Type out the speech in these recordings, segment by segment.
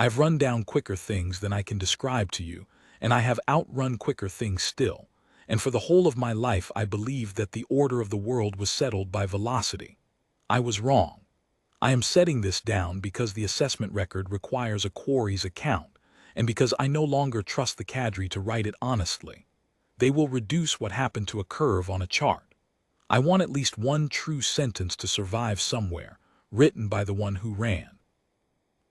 I've run down quicker things than I can describe to you, and I have outrun quicker things still, and for the whole of my life I believed that the order of the world was settled by velocity. I was wrong. I am setting this down because the assessment record requires a quarry's account, and because I no longer trust the cadre to write it honestly. They will reduce what happened to a curve on a chart. I want at least one true sentence to survive somewhere, written by the one who ran.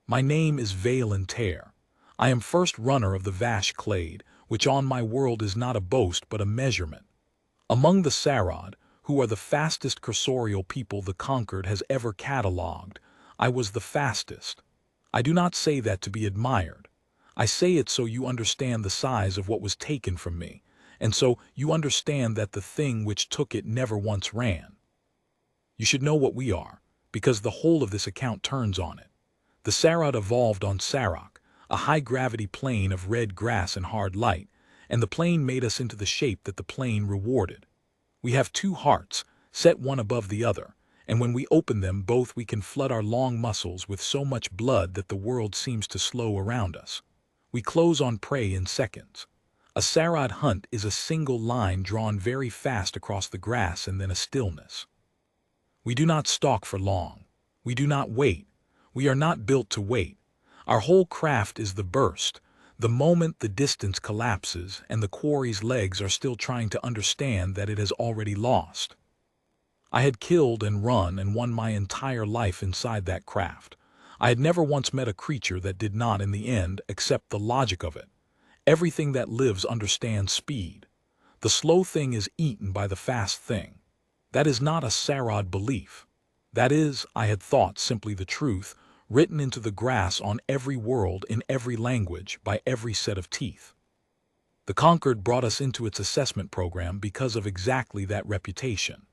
My name is Veil and Tear. I am first runner of the Vash Clade, which on my world is not a boast but a measurement. Among the Sarod, who are the fastest cursorial people the Conquered has ever catalogued, I was the fastest. I do not say that to be admired. I say it so you understand the size of what was taken from me, and so you understand that the thing which took it never once ran. You should know what we are, because the whole of this account turns on it. The Sarod evolved on Sarok, a high-gravity plane of red grass and hard light, and the plane made us into the shape that the plane rewarded. We have two hearts, set one above the other, and when we open them both we can flood our long muscles with so much blood that the world seems to slow around us. We close on prey in seconds. A Sarod hunt is a single line drawn very fast across the grass and then a stillness. We do not stalk for long. We do not wait. We are not built to wait. Our whole craft is the burst, the moment the distance collapses and the quarry's legs are still trying to understand that it has already lost. I had killed and run and won my entire life inside that craft. I had never once met a creature that did not, in the end, accept the logic of it. Everything that lives understands speed. The slow thing is eaten by the fast thing. That is not a Sarod belief. That is, I had thought, simply the truth, written into the grass on every world in every language by every set of teeth. The Conquered brought us into its assessment program because of exactly that reputation.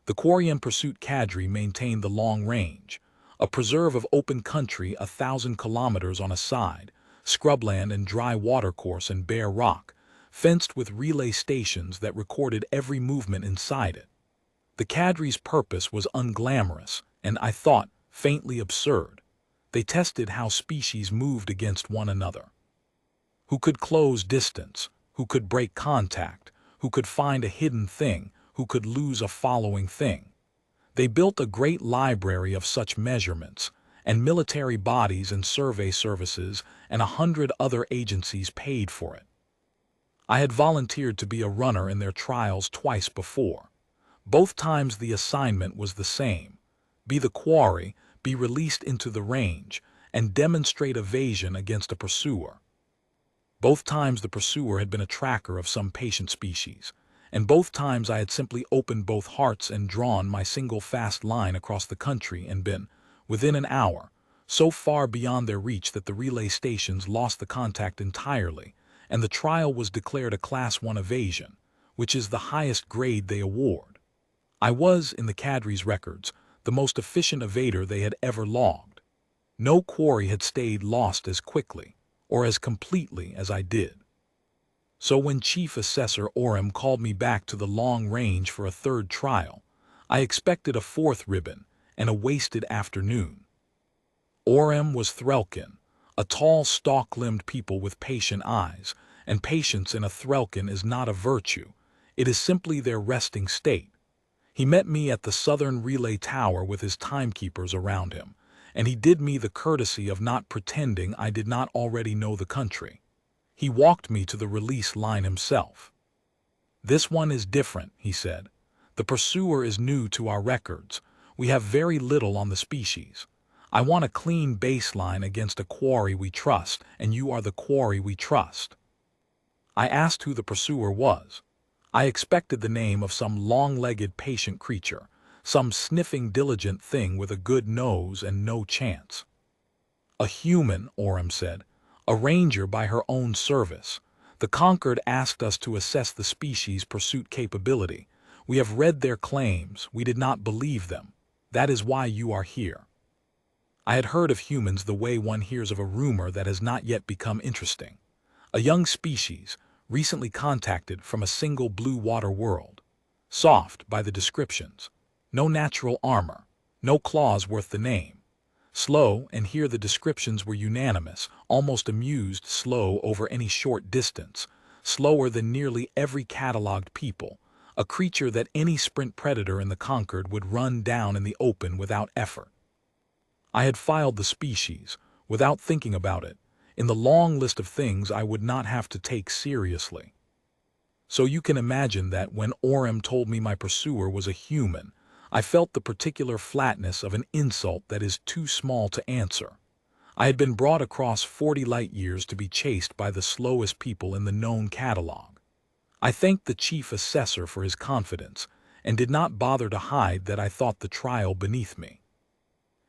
The Quarry and Pursuit cadre maintained the long range, a preserve of open country 1,000 kilometers on a side, scrubland and dry watercourse and bare rock, fenced with relay stations that recorded every movement inside it. The cadre's purpose was unglamorous and, I thought, faintly absurd. They tested how species moved against one another. Who could close distance, who could break contact, who could find a hidden thing, who could lose a following thing. They built a great library of such measurements, and military bodies and survey services and 100 other agencies paid for it. I had volunteered to be a runner in their trials twice before. Both times the assignment was the same: be the quarry, be released into the range, and demonstrate evasion against a pursuer. Both times the pursuer had been a tracker of some patient species, and both times I had simply opened both hearts and drawn my single fast line across the country and been, within an hour, so far beyond their reach that the relay stations lost the contact entirely, and the trial was declared a Class 1 evasion, which is the highest grade they award. I was, in the cadre's records, the most efficient evader they had ever logged. No quarry had stayed lost as quickly, or as completely as I did. So when Chief Assessor Orem called me back to the long range for a third trial, I expected a fourth ribbon and a wasted afternoon. Orem was Threlkin, a tall, stalk-limbed people with patient eyes, and patience in a Threlkin is not a virtue, it is simply their resting state. He met me at the southern relay tower with his timekeepers around him, and he did me the courtesy of not pretending I did not already know the country. He walked me to the release line himself. "This one is different," he said. "The pursuer is new to our records. We have very little on the species. I want a clean baseline against a quarry we trust, and you are the quarry we trust." I asked who the pursuer was. I expected the name of some long-legged patient creature, some sniffing diligent thing with a good nose and no chance. "A human," Orem said, "a ranger by her own service. The Conquered asked us to assess the species' pursuit capability. We have read their claims, we did not believe them. That is why you are here." I had heard of humans the way one hears of a rumor that has not yet become interesting. A young species, recently contacted from a single blue water world. Soft by the descriptions. No natural armor. No claws worth the name. Slow, and here the descriptions were unanimous, almost amused, slow over any short distance, slower than nearly every catalogued people, a creature that any sprint predator in the conquered would run down in the open without effort. I had filed the species, without thinking about it, in the long list of things I would not have to take seriously. So you can imagine that when Orem told me my pursuer was a human, I felt the particular flatness of an insult that is too small to answer. I had been brought across 40 light-years to be chased by the slowest people in the known catalog. I thanked the chief assessor for his confidence, and did not bother to hide that I thought the trial beneath me.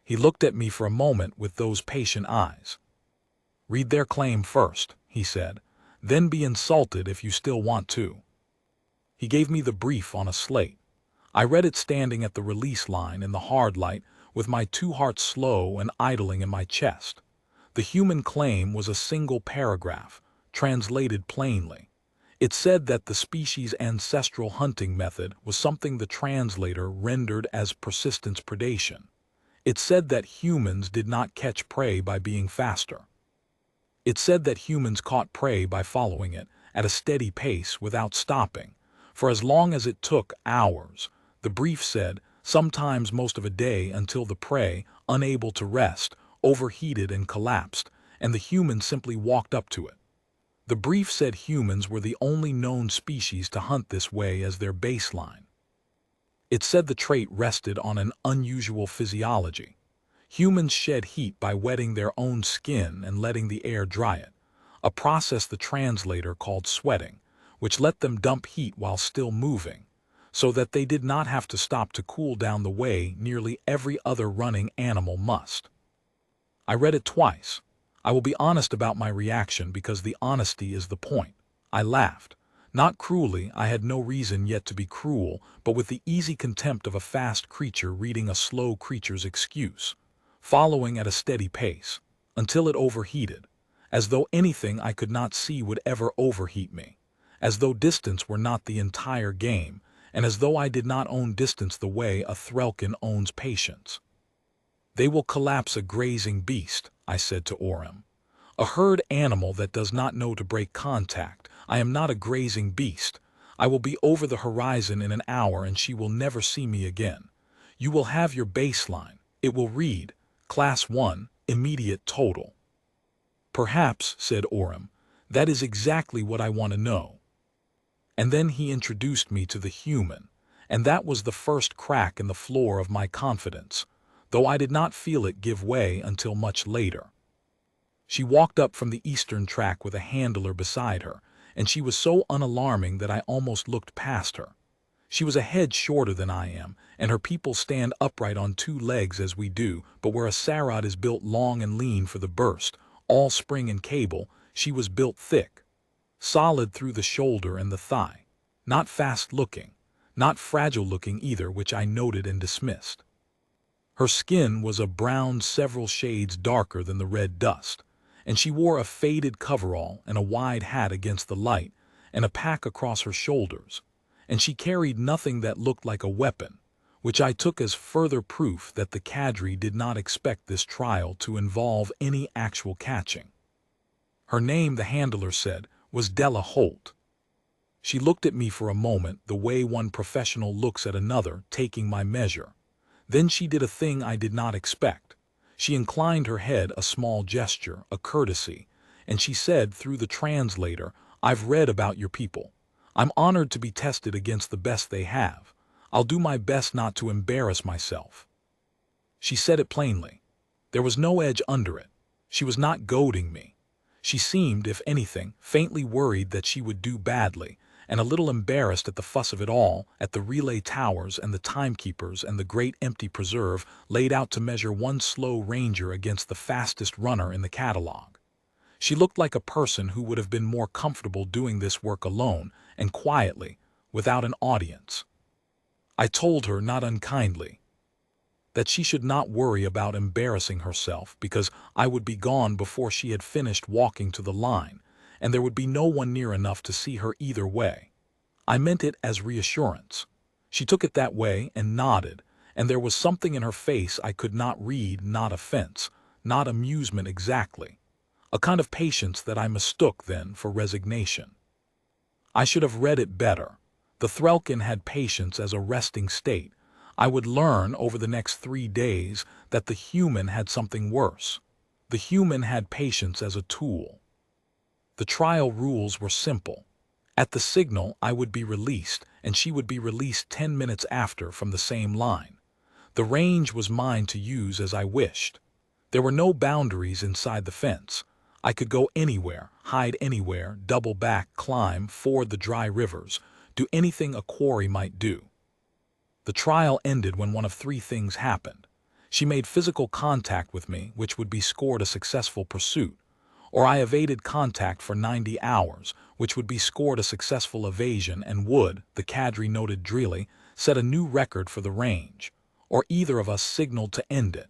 He looked at me for a moment with those patient eyes. "Read their claim first," he said, "then be insulted if you still want to." He gave me the brief on a slate. I read it standing at the release line in the hard light, with my two hearts slow and idling in my chest. The human claim was a single paragraph, translated plainly. It said that the species' ancestral hunting method was something the translator rendered as persistence predation. It said that humans did not catch prey by being faster. It said that humans caught prey by following it at a steady pace without stopping, for as long as it took hours. The brief said, sometimes most of a day, until the prey, unable to rest, overheated and collapsed, and the human simply walked up to it. The brief said humans were the only known species to hunt this way as their baseline. It said the trait rested on an unusual physiology. Humans shed heat by wetting their own skin and letting the air dry it, a process the translator called sweating, which let them dump heat while still moving, so that they did not have to stop to cool down the way nearly every other running animal must. I read it twice. I will be honest about my reaction because the honesty is the point. I laughed. Not cruelly, I had no reason yet to be cruel, but with the easy contempt of a fast creature reading a slow creature's excuse, following at a steady pace, until it overheated, as though anything I could not see would ever overheat me, as though distance were not the entire game, and as though I did not own distance the way a Threlkin owns patience. "They will collapse a grazing beast," I said to Orem. "A herd animal that does not know to break contact. I am not a grazing beast. I will be over the horizon in an hour and she will never see me again. You will have your baseline. It will read, Class 1, Immediate Total." "Perhaps," said Orem, "that is exactly what I want to know." And then he introduced me to the human, and that was the first crack in the floor of my confidence, though I did not feel it give way until much later. She walked up from the eastern track with a handler beside her, and she was so unalarming that I almost looked past her. She was a head shorter than I am, and her people stand upright on two legs as we do, but where a sarod is built long and lean for the burst, all spring and cable, she was built thick, solid through the shoulder and the thigh, not fast-looking, not fragile-looking either, which I noted and dismissed. Her skin was a brown several shades darker than the red dust, and she wore a faded coverall and a wide hat against the light, and a pack across her shoulders, and she carried nothing that looked like a weapon, which I took as further proof that the cadre did not expect this trial to involve any actual catching. Her name, the handler said, was Della Holt. She looked at me for a moment the way one professional looks at another, taking my measure. Then she did a thing I did not expect. She inclined her head, a small gesture, a courtesy, and she said through the translator, "I've read about your people. I'm honored to be tested against the best they have. I'll do my best not to embarrass myself." She said it plainly. There was no edge under it. She was not goading me. She seemed, if anything, faintly worried that she would do badly, and a little embarrassed at the fuss of it all, at the relay towers and the timekeepers and the great empty preserve laid out to measure one slow ranger against the fastest runner in the catalog. She looked like a person who would have been more comfortable doing this work alone and quietly, without an audience. I told her, not unkindly, that she should not worry about embarrassing herself because I would be gone before she had finished walking to the line, and there would be no one near enough to see her either way. I meant it as reassurance. She took it that way and nodded, and there was something in her face I could not read, not offense, not amusement exactly, a kind of patience that I mistook then for resignation. I should have read it better. The Threlkin had patience as a resting state. I would learn over the next 3 days that the human had something worse. The human had patience as a tool. The trial rules were simple. At the signal, I would be released, and she would be released 10 minutes after from the same line. The range was mine to use as I wished. There were no boundaries inside the fence. I could go anywhere, hide anywhere, double back, climb, ford the dry rivers, do anything a quarry might do. The trial ended when one of 3 things happened. She made physical contact with me, which would be scored a successful pursuit, or I evaded contact for 90 hours, which would be scored a successful evasion and would, the cadre noted drearily, set a new record for the range, or either of us signaled to end it.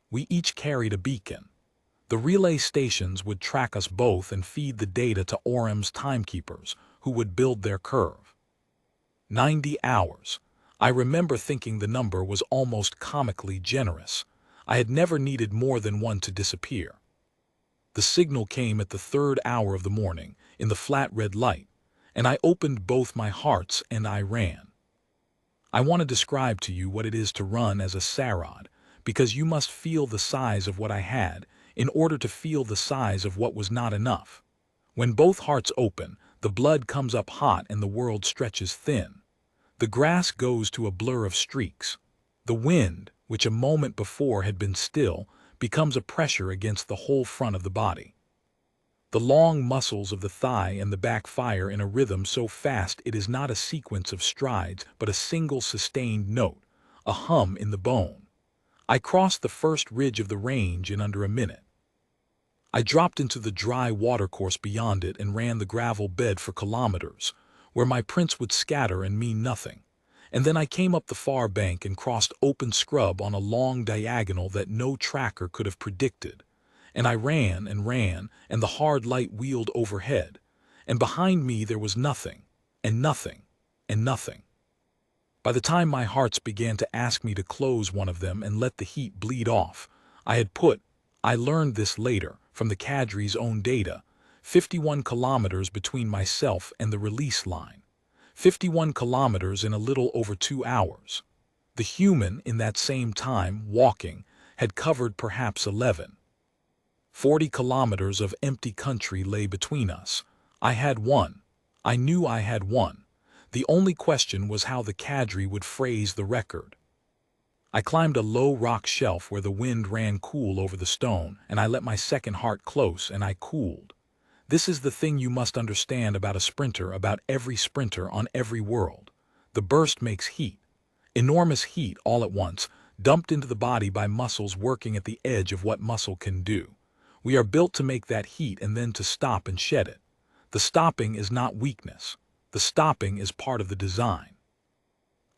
We each carried a beacon. The relay stations would track us both and feed the data to Orem's timekeepers, who would build their curve. 90 hours. I remember thinking the number was almost comically generous. I had never needed more than one to disappear. The signal came at the 3rd hour of the morning, in the flat red light, and I opened both my hearts and I ran. I want to describe to you what it is to run as a Sarod, because you must feel the size of what I had in order to feel the size of what was not enough. When both hearts open, the blood comes up hot and the world stretches thin. The grass goes to a blur of streaks. The wind, which a moment before had been still, becomes a pressure against the whole front of the body. The long muscles of the thigh and the back fire in a rhythm so fast it is not a sequence of strides but a single sustained note, a hum in the bone. I crossed the first ridge of the range in under a minute. I dropped into the dry watercourse beyond it and ran the gravel bed for kilometers, where my prints would scatter and mean nothing. And then I came up the far bank and crossed open scrub on a long diagonal that no tracker could have predicted. And I ran, and the hard light wheeled overhead. And behind me there was nothing, and nothing, and nothing. By the time my hearts began to ask me to close one of them and let the heat bleed off, I learned this later, from the cadre's own data, 51 kilometers between myself and the release line. 51 kilometers in a little over 2 hours. The human, in that same time, walking, had covered perhaps 11. 40 kilometers of empty country lay between us. I had won. I knew I had won. The only question was how the cadre would phrase the record. I climbed a low rock shelf where the wind ran cool over the stone, and I let my second heart close, and I cooled. This is the thing you must understand about a sprinter, about every sprinter on every world. The burst makes heat. Enormous heat all at once, dumped into the body by muscles working at the edge of what muscle can do. We are built to make that heat and then to stop and shed it. The stopping is not weakness. The stopping is part of the design.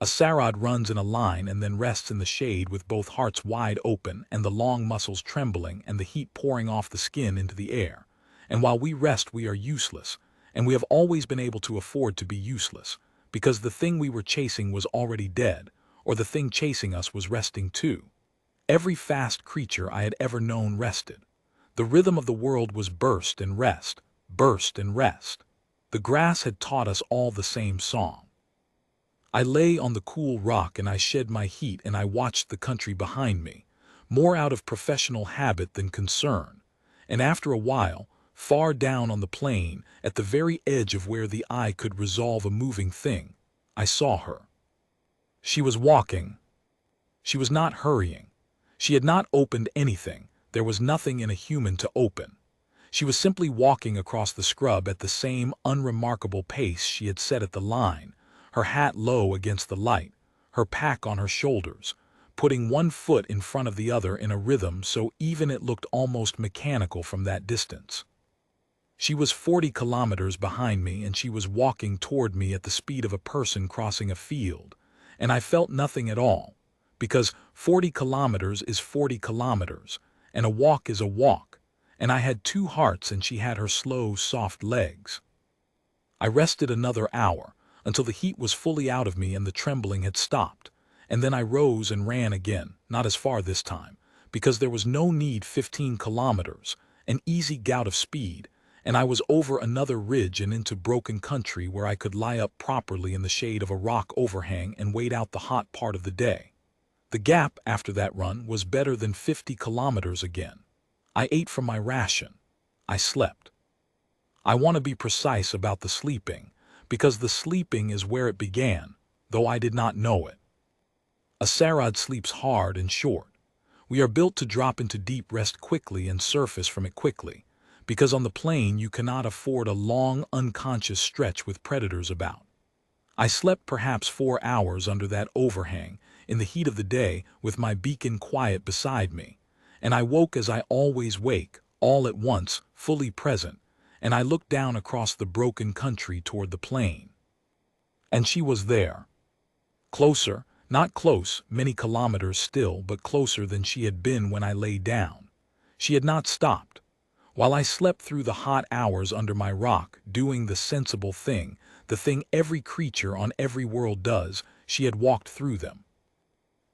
A Sarod runs in a line and then rests in the shade with both hearts wide open and the long muscles trembling and the heat pouring off the skin into the air. And while we rest, we are useless, and we have always been able to afford to be useless, because the thing we were chasing was already dead, or the thing chasing us was resting too. Every fast creature I had ever known rested. The rhythm of the world was burst and rest, burst and rest. The grass had taught us all the same song. I lay on the cool rock and I shed my heat and I watched the country behind me, more out of professional habit than concern, and after a while, far down on the plain, at the very edge of where the eye could resolve a moving thing, I saw her. She was walking. She was not hurrying. She had not opened anything. There was nothing in a human to open. She was simply walking across the scrub at the same unremarkable pace she had set at the line, her hat low against the light, her pack on her shoulders, putting one foot in front of the other in a rhythm so even it looked almost mechanical from that distance. She was 40 kilometers behind me and she was walking toward me at the speed of a person crossing a field, and I felt nothing at all, because 40 kilometers is 40 kilometers, and a walk is a walk, and I had 2 hearts and she had her slow, soft legs. I rested another hour, until the heat was fully out of me and the trembling had stopped, and then I rose and ran again, not as far this time, because there was no need 15 kilometers, an easy gout of speed, and I was over another ridge and into broken country where I could lie up properly in the shade of a rock overhang and wait out the hot part of the day. The gap after that run was better than 50 kilometers again. I ate from my ration. I slept. I want to be precise about the sleeping, because the sleeping is where it began, though I did not know it. A sarod sleeps hard and short. We are built to drop into deep rest quickly and surface from it quickly, because on the plain you cannot afford a long, unconscious stretch with predators about. I slept perhaps 4 hours under that overhang, in the heat of the day, with my beacon quiet beside me, and I woke as I always wake, all at once, fully present, and I looked down across the broken country toward the plain. And she was there. Closer, not close, many kilometers still, but closer than she had been when I lay down. She had not stopped. While I slept through the hot hours under my rock, doing the sensible thing, the thing every creature on every world does, she had walked through them.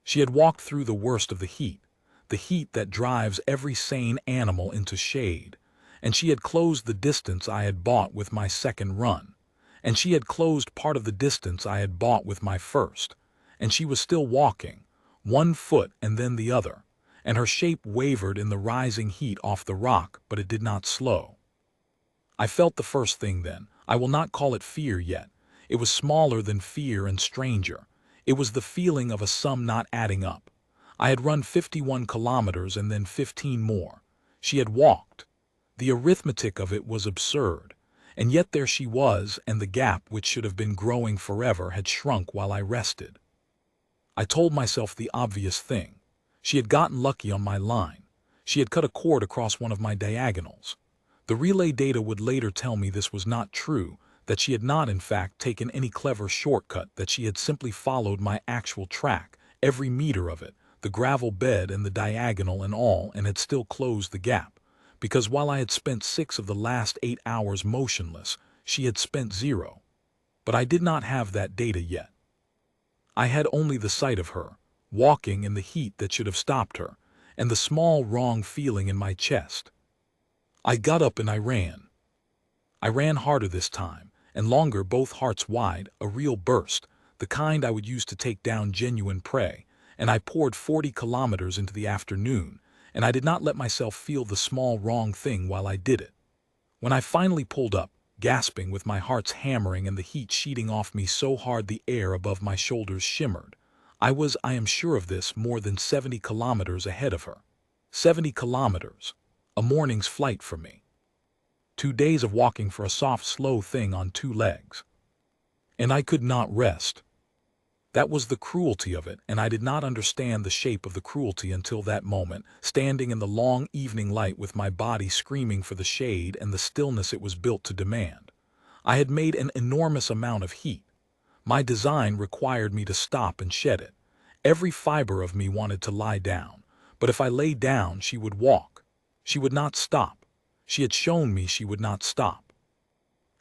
She had walked through the worst of the heat that drives every sane animal into shade, and she had closed the distance I had bought with my second run, and she had closed part of the distance I had bought with my first, and she was still walking, one foot and then the other, and her shape wavered in the rising heat off the rock, but it did not slow. I felt the first thing then. I will not call it fear yet. It was smaller than fear and stranger. It was the feeling of a sum not adding up. I had run 51 kilometers and then 15 more. She had walked. The arithmetic of it was absurd. And yet there she was, and the gap which should have been growing forever had shrunk while I rested. I told myself the obvious thing. She had gotten lucky on my line. She had cut a cord across one of my diagonals. The relay data would later tell me this was not true, that she had not in fact taken any clever shortcut, that she had simply followed my actual track, every meter of it, the gravel bed and the diagonal and all, and had still closed the gap, because while I had spent 6 of the last 8 hours motionless, she had spent 0. But I did not have that data yet. I had only the sight of her, walking in the heat that should have stopped her, and the small wrong feeling in my chest. I got up and I ran. I ran harder this time, and longer, both hearts wide, a real burst, the kind I would use to take down genuine prey, and I poured 40 kilometers into the afternoon, and I did not let myself feel the small wrong thing while I did it. When I finally pulled up, gasping with my heart's hammering and the heat sheeting off me so hard the air above my shoulders shimmered, I was, I am sure of this, more than 70 kilometers ahead of her. 70 kilometers. A morning's flight for me. 2 days of walking for a soft, slow thing on 2 legs. And I could not rest. That was the cruelty of it, and I did not understand the shape of the cruelty until that moment, standing in the long evening light with my body screaming for the shade and the stillness it was built to demand. I had made an enormous amount of heat. My design required me to stop and shed it. Every fiber of me wanted to lie down, but if I lay down, she would walk. She would not stop. She had shown me she would not stop.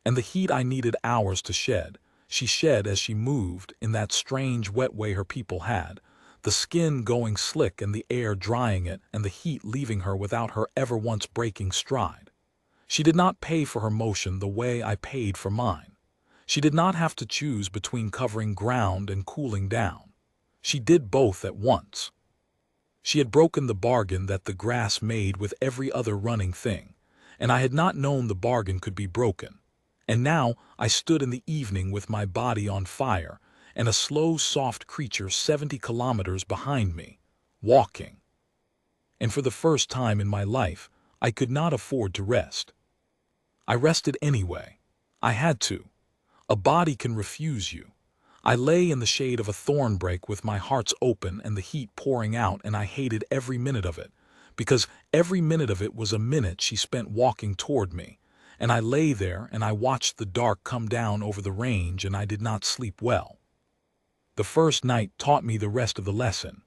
And the heat I needed hours to shed, she shed as she moved in that strange wet way her people had, the skin going slick and the air drying it and the heat leaving her without her ever once breaking stride. She did not pay for her motion the way I paid for mine. She did not have to choose between covering ground and cooling down. She did both at once. She had broken the bargain that the grass made with every other running thing, and I had not known the bargain could be broken. And now I stood in the evening with my body on fire, and a slow, soft creature 70 kilometers behind me, walking. And for the first time in my life, I could not afford to rest. I rested anyway. I had to. A body can refuse you. I lay in the shade of a thornbrake with my heart open and the heat pouring out, and I hated every minute of it, because every minute of it was a minute she spent walking toward me. And I lay there and I watched the dark come down over the range, and I did not sleep well. The first night taught me the rest of the lesson.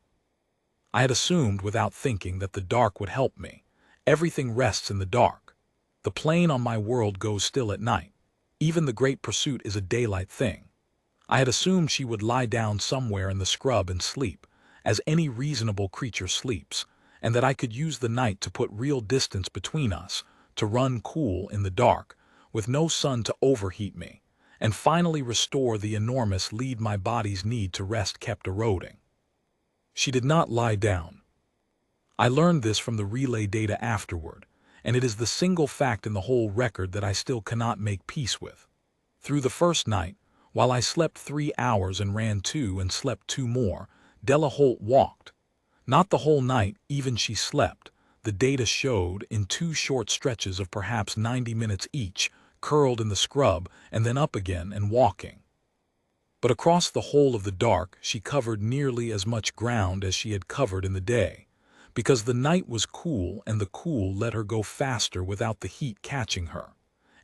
I had assumed without thinking that the dark would help me. Everything rests in the dark. The plane on my world goes still at night. Even the great pursuit is a daylight thing. I had assumed she would lie down somewhere in the scrub and sleep, as any reasonable creature sleeps, and that I could use the night to put real distance between us, to run cool in the dark, with no sun to overheat me, and finally restore the enormous lead my body's need to rest kept eroding. She did not lie down. I learned this from the relay data afterward, and it is the single fact in the whole record that I still cannot make peace with. Through the first night, while I slept 3 hours and ran 2 and slept 2 more, Della Holt walked. Not the whole night, even she slept. The data showed in 2 short stretches of perhaps 90 minutes each, curled in the scrub and then up again and walking. But across the whole of the dark, she covered nearly as much ground as she had covered in the day, because the night was cool and the cool let her go faster without the heat catching her.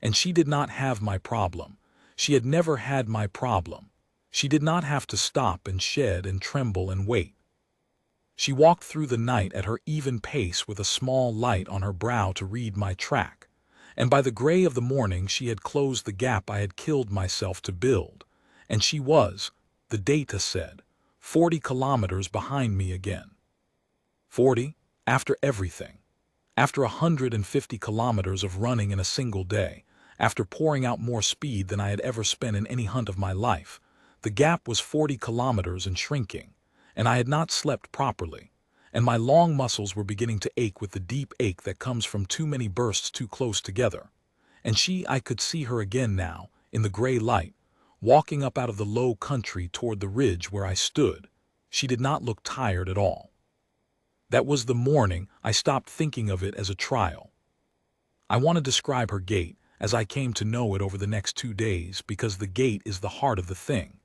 And she did not have my problem. She had never had my problem. She did not have to stop and shed and tremble and wait. She walked through the night at her even pace with a small light on her brow to read my track, and by the gray of the morning she had closed the gap I had killed myself to build, and she was, the data said, 40 kilometers behind me again. 40, after everything. After 150 kilometers of running in a single day, after pouring out more speed than I had ever spent in any hunt of my life, the gap was 40 kilometers and shrinking, and I had not slept properly, and my long muscles were beginning to ache with the deep ache that comes from too many bursts too close together. And I could see her again now, in the gray light, walking up out of the low country toward the ridge where I stood. She did not look tired at all. That was the morning I stopped thinking of it as a trial. I want to describe her gait, as I came to know it over the next 2 days, because the gait is the heart of the thing.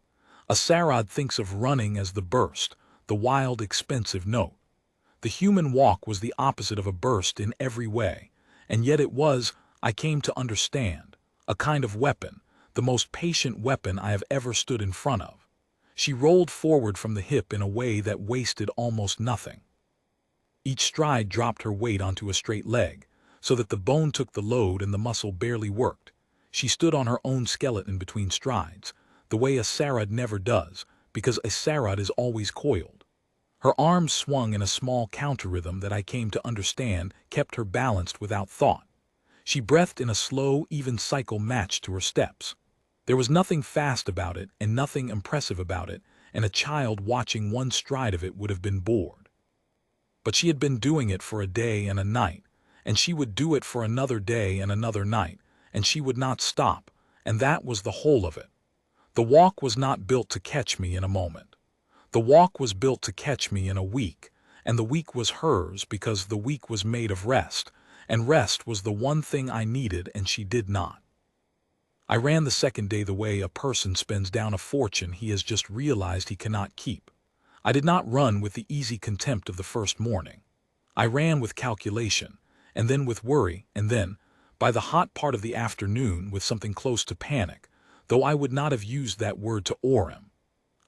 A Sarod thinks of running as the burst, the wild, expensive note. The human walk was the opposite of a burst in every way, and yet it was, I came to understand, a kind of weapon, the most patient weapon I have ever stood in front of. She rolled forward from the hip in a way that wasted almost nothing. Each stride dropped her weight onto a straight leg, so that the bone took the load and the muscle barely worked. She stood on her own skeleton between strides, the way a Sarod never does, because a Sarod is always coiled. Her arms swung in a small counter-rhythm that I came to understand kept her balanced without thought. She breathed in a slow, even cycle matched to her steps. There was nothing fast about it and nothing impressive about it, and a child watching one stride of it would have been bored. But she had been doing it for a day and a night, and she would do it for another day and another night, and she would not stop, and that was the whole of it. The walk was not built to catch me in a moment. The walk was built to catch me in a week, and the week was hers because the week was made of rest, and rest was the one thing I needed and she did not. I ran the second day the way a person spends down a fortune he has just realized he cannot keep. I did not run with the easy contempt of the first morning. I ran with calculation, and then with worry, and then, by the hot part of the afternoon, with something close to panic, though I would not have used that word to Orem.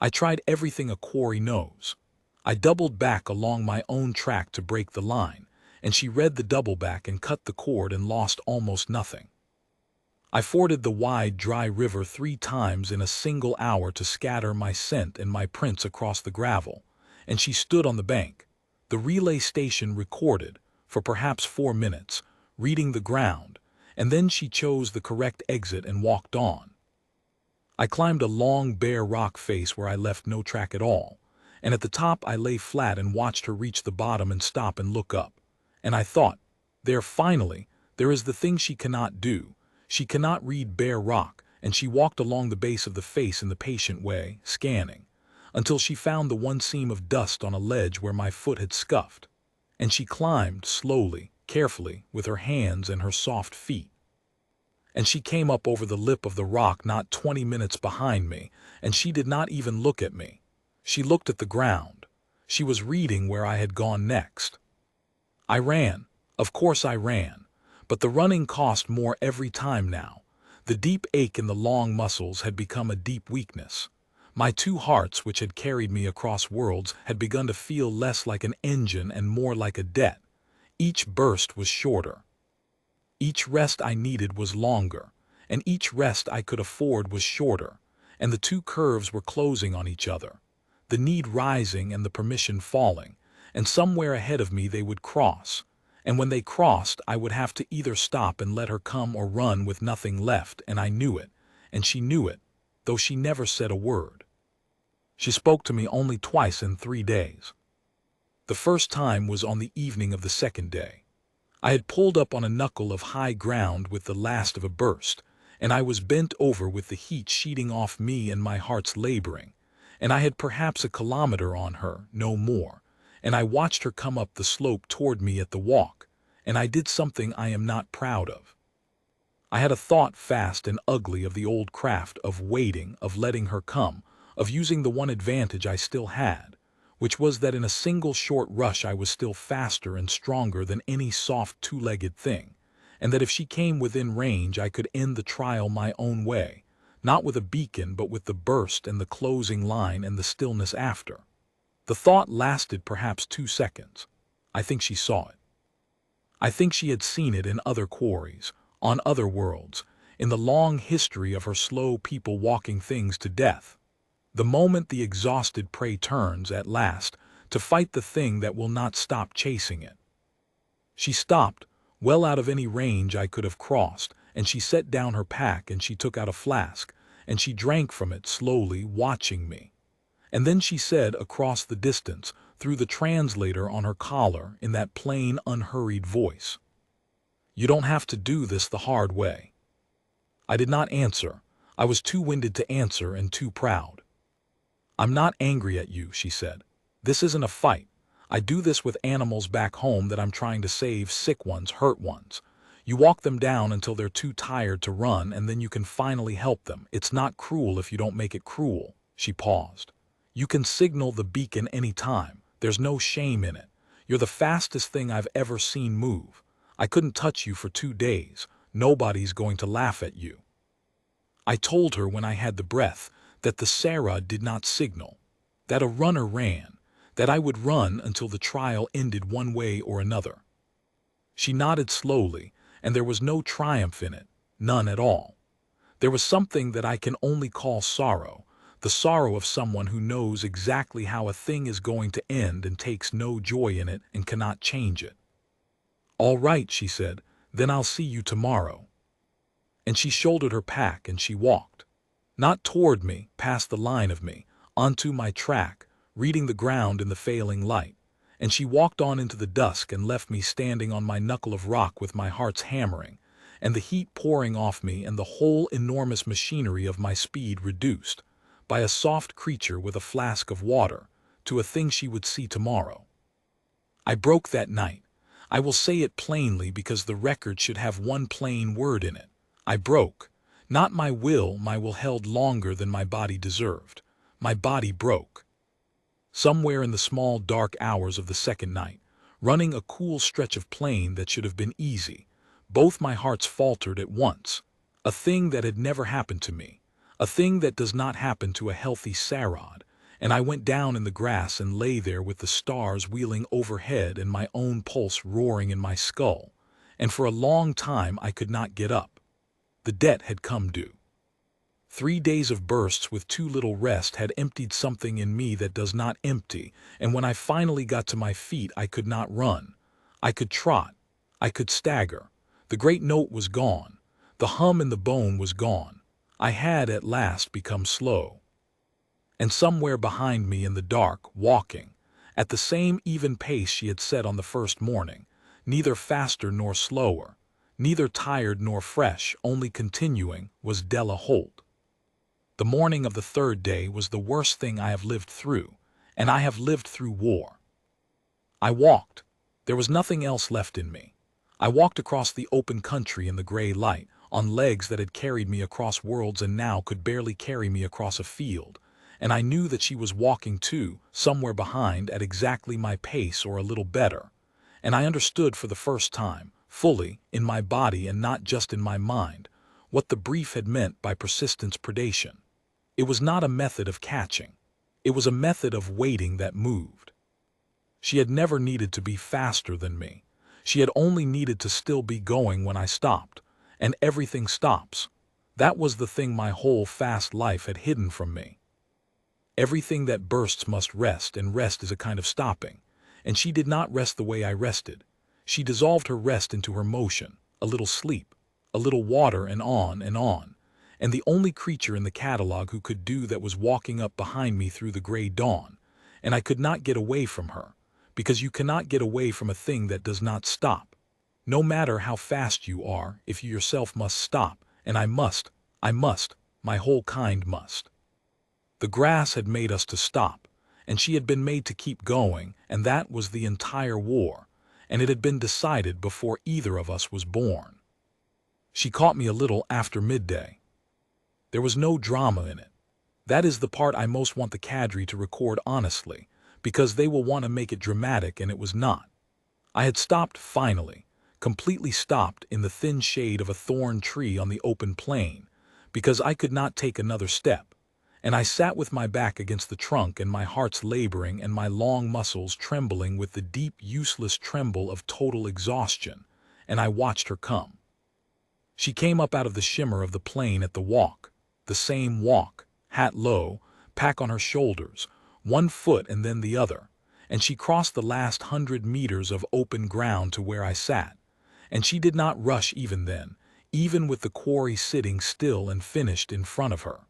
I tried everything a quarry knows. I doubled back along my own track to break the line, and she read the double back and cut the cord and lost almost nothing. I forded the wide, dry river 3 times in a single hour to scatter my scent and my prints across the gravel, and she stood on the bank. The relay station recorded, for perhaps 4 minutes, reading the ground, and then she chose the correct exit and walked on. I climbed a long, bare rock face where I left no track at all, and at the top I lay flat and watched her reach the bottom and stop and look up. And I thought, there finally, there is the thing she cannot do. She cannot read bare rock, and she walked along the base of the face in the patient way, scanning, until she found the one seam of dust on a ledge where my foot had scuffed. And she climbed slowly, carefully, with her hands and her soft feet. And she came up over the lip of the rock not 20 minutes behind me, and she did not even look at me. She looked at the ground. She was reading where I had gone next. I ran. Of course I ran. But the running cost more every time now. The deep ache in the long muscles had become a deep weakness. My 2 hearts, which had carried me across worlds, had begun to feel less like an engine and more like a debt. Each burst was shorter. Each rest I needed was longer, and each rest I could afford was shorter, and the two curves were closing on each other, the need rising and the permission falling, and somewhere ahead of me they would cross, and when they crossed I would have to either stop and let her come or run with nothing left, and I knew it, and she knew it, though she never said a word. She spoke to me only twice in 3 days. The first time was on the evening of the second day. I had pulled up on a knuckle of high ground with the last of a burst, and I was bent over with the heat sheeting off me and my heart's laboring, and I had perhaps a kilometer on her, no more, and I watched her come up the slope toward me at the walk, and I did something I am not proud of. I had a thought fast and ugly of the old craft of waiting, of letting her come, of using the one advantage I still had, which was that in a single short rush I was still faster and stronger than any soft two-legged thing, and that if she came within range I could end the trial my own way, not with a beacon but with the burst and the closing line and the stillness after. The thought lasted perhaps 2 seconds. I think she saw it. I think she had seen it in other quarries, on other worlds, in the long history of her slow people walking things to death. The moment the exhausted prey turns, at last, to fight the thing that will not stop chasing it. She stopped, well out of any range I could have crossed, and she set down her pack and she took out a flask, and she drank from it slowly, watching me. And then she said across the distance, through the translator on her collar, in that plain, unhurried voice, "You don't have to do this the hard way." I did not answer. I was too winded to answer and too proud. "I'm not angry at you," she said. "This isn't a fight. I do this with animals back home that I'm trying to save, sick ones, hurt ones. You walk them down until they're too tired to run, and then you can finally help them. It's not cruel if you don't make it cruel." She paused. "You can signal the beacon any time. There's no shame in it. You're the fastest thing I've ever seen move. I couldn't touch you for 2 days. Nobody's going to laugh at you." I told her when I had the breath that the Sarah did not signal, that a runner ran, that I would run until the trial ended one way or another. She nodded slowly, and there was no triumph in it, none at all. There was something that I can only call sorrow, the sorrow of someone who knows exactly how a thing is going to end and takes no joy in it and cannot change it. "All right," she said, "then I'll see you tomorrow." And she shouldered her pack and she walked. Not toward me, past the line of me, onto my track, reading the ground in the failing light, and she walked on into the dusk and left me standing on my knuckle of rock with my heart's hammering, and the heat pouring off me and the whole enormous machinery of my speed reduced, by a soft creature with a flask of water, to a thing she would see tomorrow. I broke that night. I will say it plainly because the record should have one plain word in it. I broke. Not my will held longer than my body deserved. My body broke. Somewhere in the small dark hours of the second night, running a cool stretch of plain that should have been easy, both my hearts faltered at once. A thing that had never happened to me, a thing that does not happen to a healthy Sarod, and I went down in the grass and lay there with the stars wheeling overhead and my own pulse roaring in my skull, and for a long time I could not get up. The debt had come due. 3 days of bursts with too little rest had emptied something in me that does not empty, and when I finally got to my feet I could not run. I could trot. I could stagger. The great note was gone. The hum in the bone was gone. I had at last become slow. And somewhere behind me in the dark, walking, at the same even pace she had set on the first morning, neither faster nor slower, neither tired nor fresh, only continuing, was Della Holt. The morning of the third day was the worst thing I have lived through, and I have lived through war. I walked. There was nothing else left in me. I walked across the open country in the gray light, on legs that had carried me across worlds and now could barely carry me across a field, and I knew that she was walking too, somewhere behind, at exactly my pace or a little better, and I understood for the first time, fully, in my body and not just in my mind, what the brief had meant by persistence predation. It was not a method of catching. It was a method of waiting that moved. She had never needed to be faster than me. She had only needed to still be going when I stopped, and everything stops. That was the thing my whole fast life had hidden from me. Everything that bursts must rest, and rest is a kind of stopping. And she did not rest the way I rested. She dissolved her rest into her motion, a little sleep, a little water, and on and on. And the only creature in the catalog who could do that was walking up behind me through the gray dawn. And I could not get away from her, because you cannot get away from a thing that does not stop. No matter how fast you are, if you yourself must stop, and I must, my whole kind must. The grass had made us to stop, and she had been made to keep going, and that was the entire war, and it had been decided before either of us was born. She caught me a little after midday. There was no drama in it. That is the part I most want the cadre to record honestly, because they will want to make it dramatic, and it was not. I had stopped finally, completely stopped in the thin shade of a thorn tree on the open plain, because I could not take another step. And I sat with my back against the trunk and my heart's laboring and my long muscles trembling with the deep, useless tremble of total exhaustion, and I watched her come. She came up out of the shimmer of the plain at the walk, the same walk, hat low, pack on her shoulders, one foot and then the other, and she crossed the last 100 meters of open ground to where I sat, and she did not rush even then, even with the quarry sitting still and finished in front of her.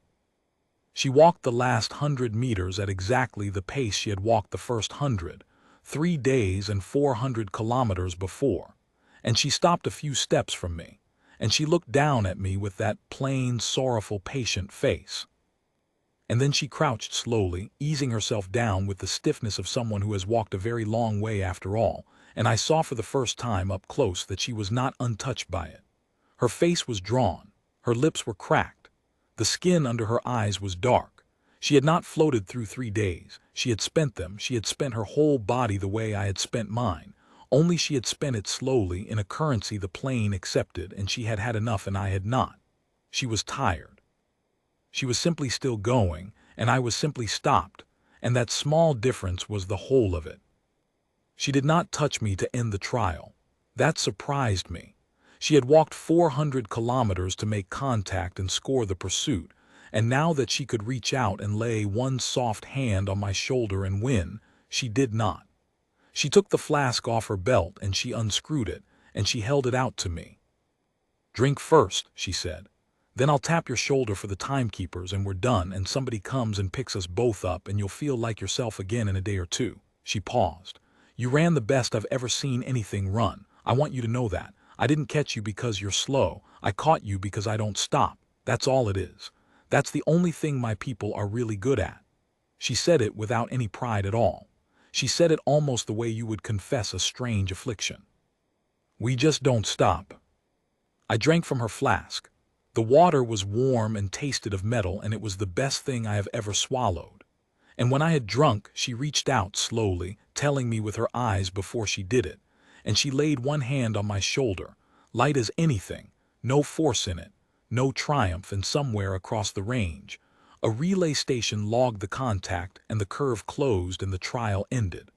She walked the last 100 meters at exactly the pace she had walked the first 100, 3 days and 400 kilometers before, and she stopped a few steps from me, and she looked down at me with that plain, sorrowful, patient face. And then she crouched slowly, easing herself down with the stiffness of someone who has walked a very long way after all, and I saw for the first time up close that she was not untouched by it. Her face was drawn, her lips were cracked. The skin under her eyes was dark. She had not floated through 3 days. She had spent them. She had spent her whole body the way I had spent mine. Only she had spent it slowly in a currency the plane accepted, and she had had enough and I had not. She was tired. She was simply still going, and I was simply stopped, and that small difference was the whole of it. She did not touch me to end the trial. That surprised me. She had walked 400 kilometers to make contact and score the pursuit, and now that she could reach out and lay one soft hand on my shoulder and win, she did not. She took the flask off her belt and she unscrewed it, and she held it out to me. "Drink first," she said. "Then I'll tap your shoulder for the timekeepers and we're done, and somebody comes and picks us both up and you'll feel like yourself again in a day or two." She paused. "You ran the best I've ever seen anything run. I want you to know that. I didn't catch you because you're slow. I caught you because I don't stop. That's all it is. That's the only thing my people are really good at." She said it without any pride at all. She said it almost the way you would confess a strange affliction. "We just don't stop." I drank from her flask. The water was warm and tasted of metal, and it was the best thing I have ever swallowed. And when I had drunk, she reached out slowly, telling me with her eyes before she did it, and she laid one hand on my shoulder, light as anything, no force in it, no triumph, and somewhere across the range, a relay station logged the contact and the curve closed and the trial ended.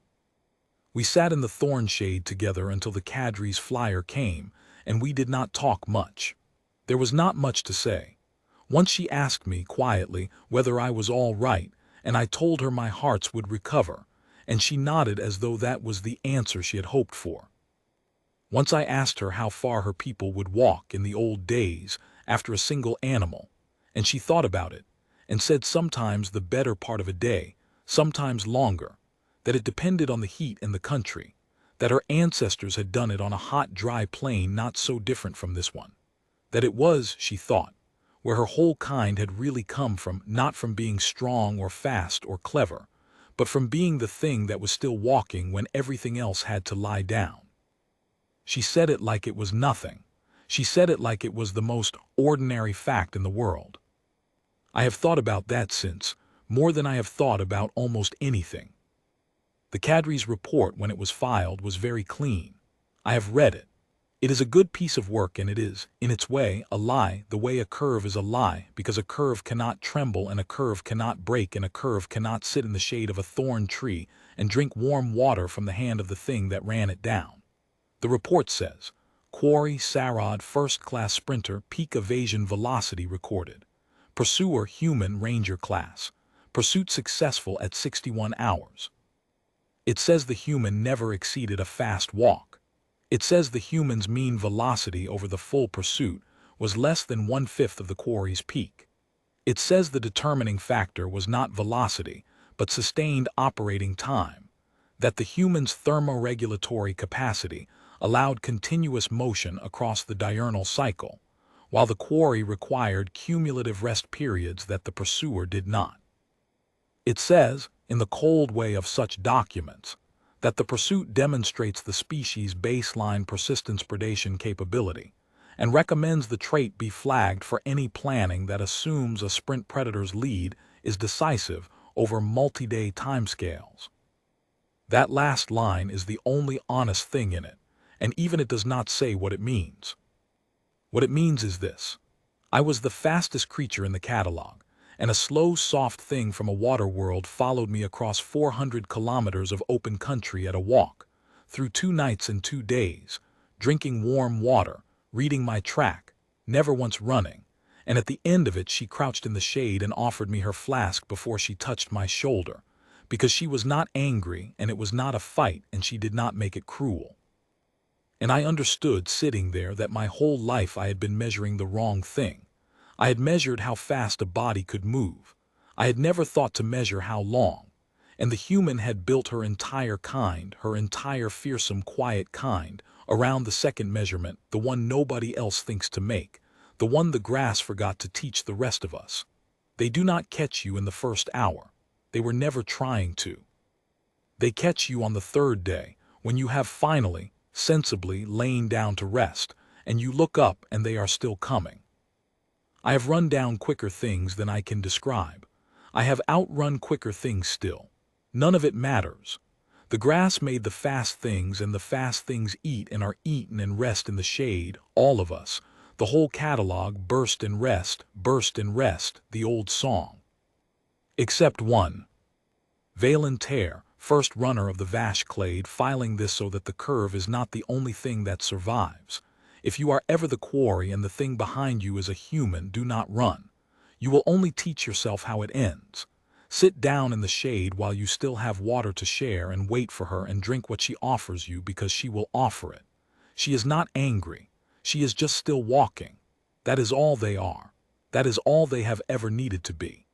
We sat in the thorn shade together until the cadre's flyer came, and we did not talk much. There was not much to say. Once she asked me quietly whether I was all right, and I told her my hearts would recover, and she nodded as though that was the answer she had hoped for. Once I asked her how far her people would walk in the old days after a single animal, and she thought about it, and said sometimes the better part of a day, sometimes longer, that it depended on the heat and the country, that her ancestors had done it on a hot, dry plain not so different from this one, that it was, she thought, where her whole kind had really come from, not from being strong or fast or clever, but from being the thing that was still walking when everything else had to lie down. She said it like it was nothing. She said it like it was the most ordinary fact in the world. I have thought about that since, more than I have thought about almost anything. The cadre's report, when it was filed, was very clean. I have read it. It is a good piece of work, and it is, in its way, a lie, the way a curve is a lie, because a curve cannot tremble and a curve cannot break and a curve cannot sit in the shade of a thorn tree and drink warm water from the hand of the thing that ran it down. The report says, Quarry Sarod first-class sprinter peak evasion velocity recorded. Pursuer human ranger class. Pursuit successful at 61 hours. It says the human never exceeded a fast walk. It says the human's mean velocity over the full pursuit was less than 1/5 of the quarry's peak. It says the determining factor was not velocity, but sustained operating time, that the human's thermoregulatory capacity allowed continuous motion across the diurnal cycle, while the quarry required cumulative rest periods that the pursuer did not. It says, in the cold way of such documents, that the pursuit demonstrates the species' baseline persistence predation capability, and recommends the trait be flagged for any planning that assumes a sprint predator's lead is decisive over multi-day timescales. That last line is the only honest thing in it, and even it does not say what it means. What it means is this: I was the fastest creature in the catalog, and a slow, soft thing from a water world followed me across 400 kilometers of open country at a walk, through 2 nights and 2 days, drinking warm water, reading my track, never once running, and at the end of it she crouched in the shade and offered me her flask before she touched my shoulder, because she was not angry and it was not a fight and she did not make it cruel. And I understood sitting there that my whole life I had been measuring the wrong thing. I had measured how fast a body could move. I had never thought to measure how long. And the human had built her entire kind, her entire fearsome, quiet kind, around the second measurement, the one nobody else thinks to make, the one the grass forgot to teach the rest of us. They do not catch you in the first hour. They were never trying to. They catch you on the 3rd day, when you have finally, sensibly lain down to rest, and you look up and they are still coming. I have run down quicker things than I can describe. I have outrun quicker things still. None of it matters. The grass made the fast things, and the fast things eat and are eaten and rest in the shade, all of us. The whole catalog burst and rest, the old song. Except one. Valentere, first runner of the Vache Clade, filing this so that the curve is not the only thing that survives. If you are ever the quarry and the thing behind you is a human, do not run. You will only teach yourself how it ends. Sit down in the shade while you still have water to share and wait for her and drink what she offers you, because she will offer it. She is not angry. She is just still walking. That is all they are. That is all they have ever needed to be.